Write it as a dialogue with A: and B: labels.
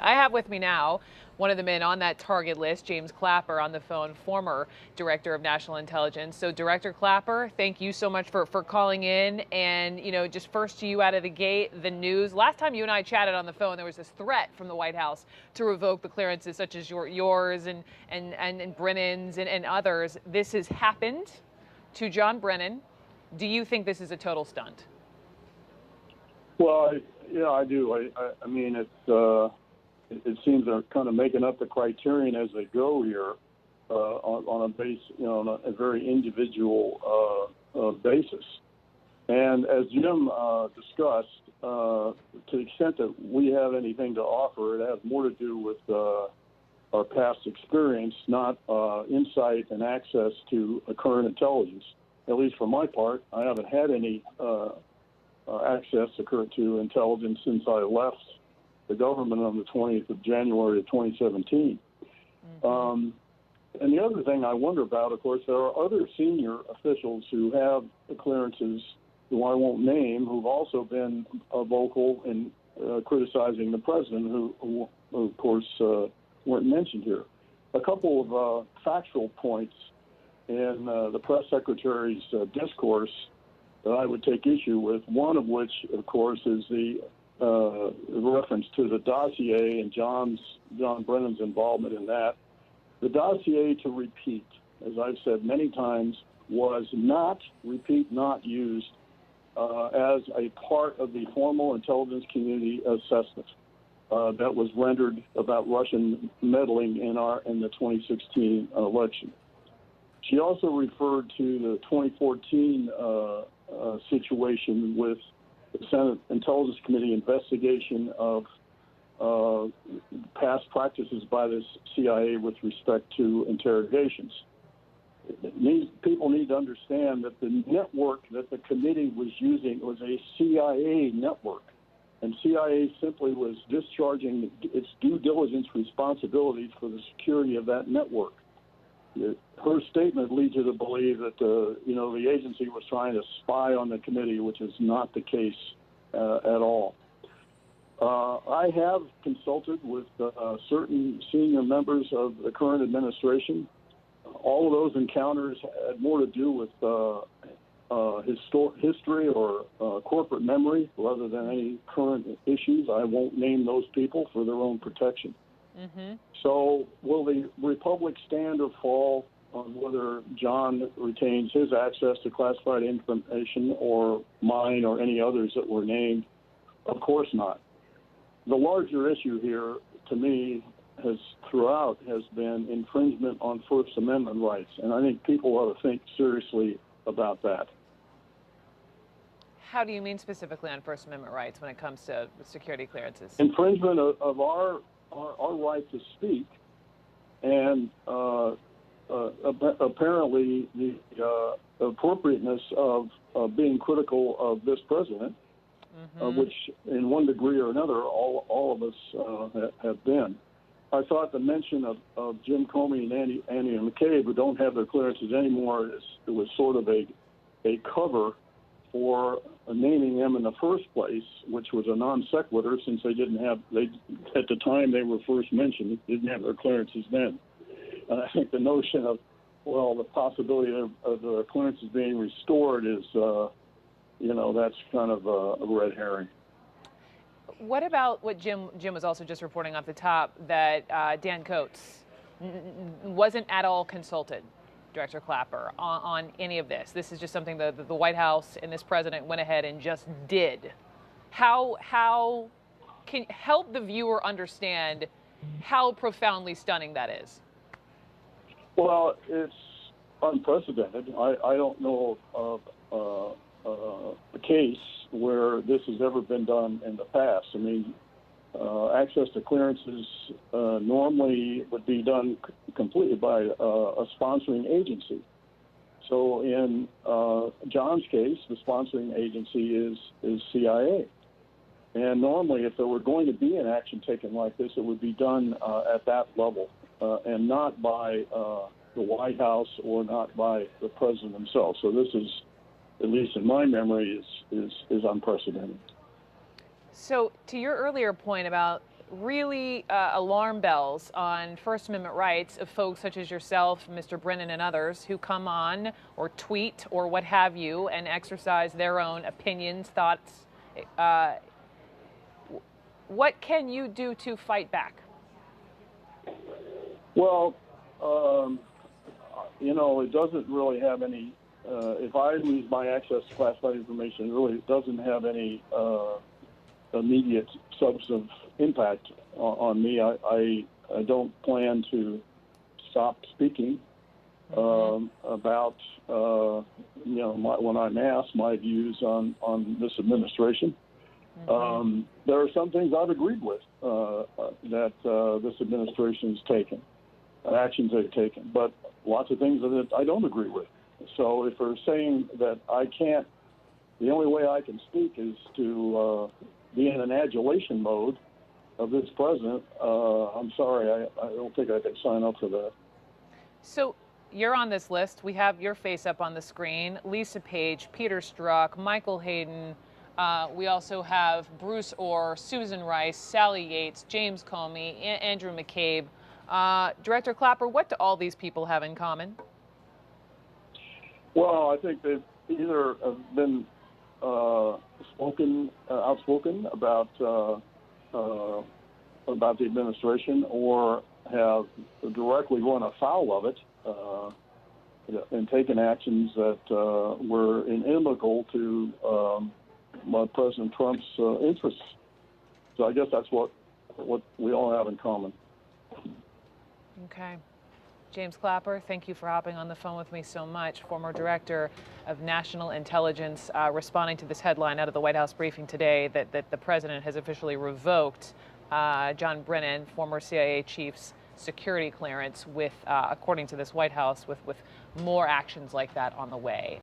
A: I have with me now one of the men on that target list, James Clapper, on the phone, former Director of National Intelligence. So, Director Clapper, thank you so much for calling in. And, just first to you out of the gate, the news. Last time you and I chatted on the phone, there was this threat from the White House to revoke the clearances, such as yours and Brennan's and others. This has happened to John Brennan. Do you think this is a total stunt?
B: Well, I do. I mean, it seems they're kind of making up the criterion as they go here on a base, on a very individual basis. And as Jim discussed, to the extent that we have anything to offer, it has more to do with our past experience, not insight and access to current intelligence. At least for my part, I haven't had any access to intelligence since I left the government on the 20th of January of 2017. Mm-hmm. And the other thing I wonder about, of course, there are other senior officials who have the clearances, who I won't name, who've also been vocal in criticizing the president, who of course, weren't mentioned here. A couple of factual points in the press secretary's discourse that I would take issue with, one of which, of course, is the reference to the dossier and John Brennan's involvement in that. The dossier, to repeat, as I've said many times, was not used as a part of the formal intelligence community assessment that was rendered about Russian meddling in the 2016 election. She also referred to the 2014 situation with the Senate Intelligence Committee investigation of past practices by the CIA with respect to interrogations. People need to understand that the network that the committee was using was a CIA network, and CIA simply was discharging its due diligence responsibilities for the security of that network. Her statement leads you to believe that the agency was trying to spy on the committee, which is not the case at all. I have consulted with certain senior members of the current administration. All of those encounters had more to do with history or corporate memory rather than any current issues. I won't name those people for their own protection. Mm-hmm. So will the Republic stand or fall on whether John retains his access to classified information or mine or any others that were named? Of course not. The larger issue here, to me, has been infringement on First Amendment rights, and I think people ought to think seriously about that.
A: How do you mean specifically on First Amendment rights when it comes to security clearances?
B: Infringement of our right to speak, and apparently the appropriateness of being critical of this president, mm-hmm. Which in one degree or another all of us have been. I thought the mention of Jim Comey and Andy McCabe, who don't have their clearances anymore, it was sort of a cover for naming them in the first place, which was a non sequitur since at the time they were first mentioned, didn't have their clearances then. And I think the notion of, the possibility of the clearances being restored is, that's kind of a red herring.
A: What about what Jim was also just reporting off the top, that Dan Coates wasn't at all consulted, Director Clapper, on any of this? This is just something that the White House and this president went ahead and just did. How can help the viewer understand how profoundly stunning that is?
B: Well, it's unprecedented. I don't know of a case where this has ever been done in the past. I mean, access to clearances normally would be done completely by a sponsoring agency. So in John's case, the sponsoring agency is CIA. And normally, if there were going to be an action taken like this, it would be done at that level and not by the White House or not by the president himself. So this is, at least in my memory, is unprecedented.
A: So to your earlier point about really alarm bells on First Amendment rights of folks such as yourself, Mr. Brennan, and others who come on or tweet or what have you and exercise their own opinions, thoughts. Uh, what can you do to fight back?
B: Well, it doesn't really have any. If I lose my access to classified information, it really doesn't have any immediate substantive impact on me. I don't plan to stop speaking about when I'm asked my views on this administration. There are some things I've agreed with that this administration has taken, actions they've taken, but lots of things that I don't agree with. So if they're saying that I can't, the only way I can speak is to be in an adulation mode of this president, I'm sorry, I don't think I could sign up for that.
A: So you're on this list. We have your face up on the screen. Lisa Page, Peter Strzok, Michael Hayden. We also have Bruce Orr, Susan Rice, Sally Yates, James Comey, Andrew McCabe. Director Clapper, what do all these people have in common?
B: Well, I think they've either been outspoken about the administration, or have directly run afoul of it and taken actions that were inimical to President Trump's interests. So I guess that's what we all have in common.
A: Okay. James Clapper, thank you for hopping on the phone with me so much. Former Director of National Intelligence, responding to this headline out of the White House briefing today that the president has officially revoked John Brennan, former CIA chief's security clearance, with, according to this White House, with more actions like that on the way.